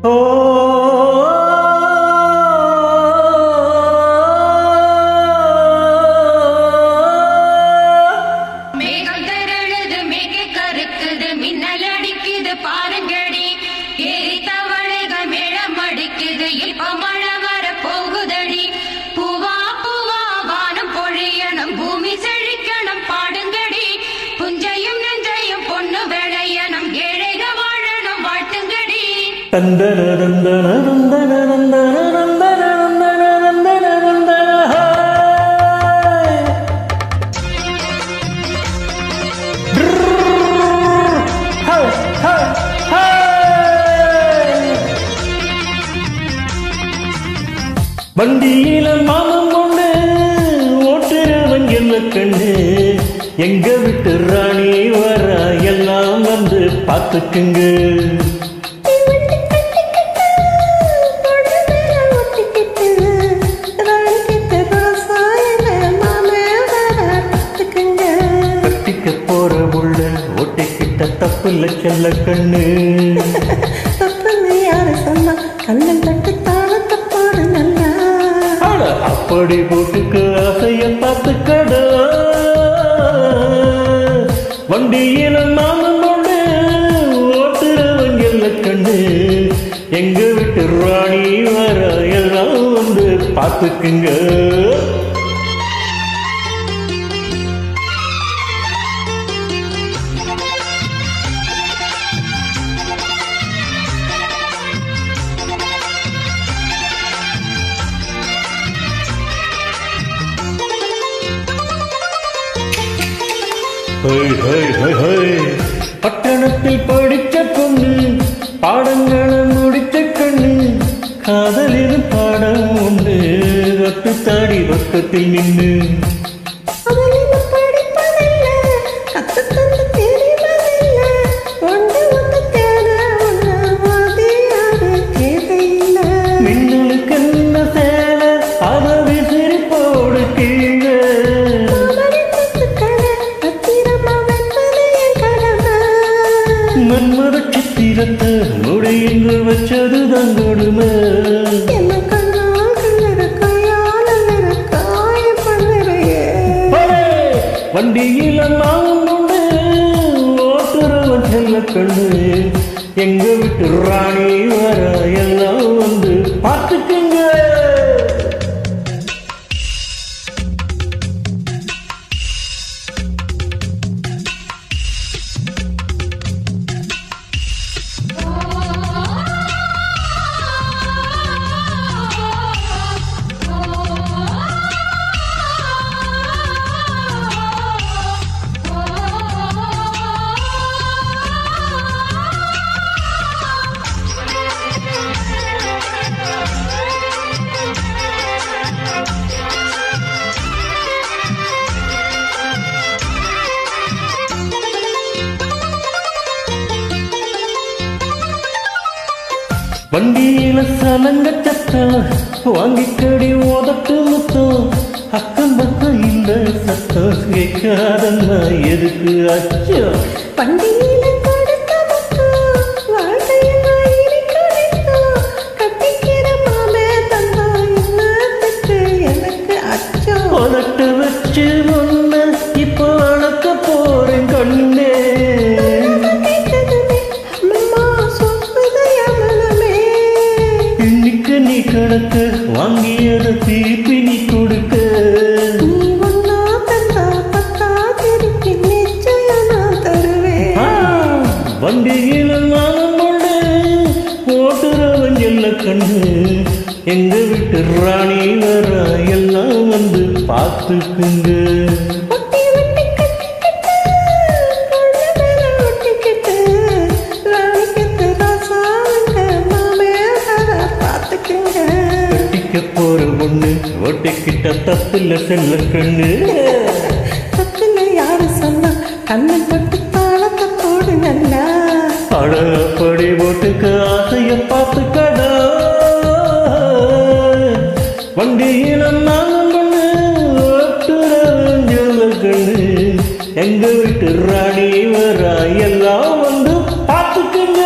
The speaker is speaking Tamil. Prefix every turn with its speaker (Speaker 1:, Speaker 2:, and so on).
Speaker 1: ஓ
Speaker 2: மேகம் தரழுது மேக கருக்குது மின்னல் அடிக்குது பாருங்கடி ஏறி தவளைகள் மேளம் அடிக்குது இப்ப மழை வர போகுதடி பூவா பூவா வானம் பொழியணும் பூமி செழிக்கணும் பாடுங்கடி புஞ்சையும் நெஞ்சையும் பொண்ணு விளையணும் ஏழைக வாழணும் வாழ்த்துங்கடி
Speaker 1: தந்தன தந்தன தந்தன தந்தன தந்தன தந்தன தந்தன தந்தன ஹாய் ஹாய் ஹாய் வண்டியில மாமம் கொண்டு ஓட்டுறவன் என்ன கண்டு எங்க விட்டு ராணி வர எல்லாம் வந்து பார்த்துக்குங்க தப்புல செல்ல கண்ணு
Speaker 3: தப்புன்னு யாரு சொன்னா கண்ணன் தட்டு தாழ தப்பாடு நல்லா
Speaker 1: அப்படி போட்டுக்கு ஆசைய பார்த்து கடை வண்டியில மாமன் கொண்டு ஓட்டுறவங்க எல்ல கண்ணு எங்க விட்டு ராணி வர எல்லாம் வந்து பார்த்துக்குங்க பட்டணத்தில் படித்த பொண்ணு பாடங்களை முடித்த கண்ணு காதலின் பாடம் உண்டு வட்டு தாடி பக்கத்தில் நின்று மின்னலுக்கு என்ன சேலை அதை விசிறி போடு கீழே மன்மத சித்திரத்தை முடியுங்கள் வச்சது தான் கொடுமை வண்டியில நான் உண்டு ஓட்டுறவன் செல்ல கண்ணு எங்க விட்டு ராணி வர எல்லாம் வந்து பார்த்துக்குங்க வண்டியில சலங்க சத்தம் வாங்கிக்கடி ஓதட்டு முத்தம் அக்கம் பக்கம் இல்ல சத்தம் கேட்காதன்னா எதுக்கு அச்சம்
Speaker 3: பண்டிகையில கொடுத்த முத்தம் வாழ்க்கையில் கட்டிக்கிற மாமே தந்தா என்னத்துக்கு எனக்கு அச்சம்
Speaker 1: ஓதட்டு வச்சு ஒண்ணு இப்போ அணக்க போறேன் கண்ணே நீ கணக்கு வாங்கியத திருப்பி நீ கொடுக்க
Speaker 3: நீ ஒன்னா தந்தா பத்தா திருப்பி நிச்சயம் நான் தருவேன்
Speaker 1: வண்டியில நானும் கொண்டு ஓட்டுறவன் எல்ல கண்ணு எங்க விட்டு ராணி வர எல்லாம் வந்து பார்த்துக்குங்க போற பொண்ணு ஓட்டைக்கிட்ட தப்புல செல்ல கண்ணு
Speaker 3: தப்புல யாரு சொன்னா கண்ணை தொட்டு தாளத்தை போடு நல்லா
Speaker 1: அடப்படி போட்டுக்கு ஆசைய பார்த்து கடா வண்டியில நானும் பொண்ணு ஓட்டுறவன் கண்ணு எங்க விட்டு ராணி வர எல்லாம் வந்து பார்த்துக்குங்க.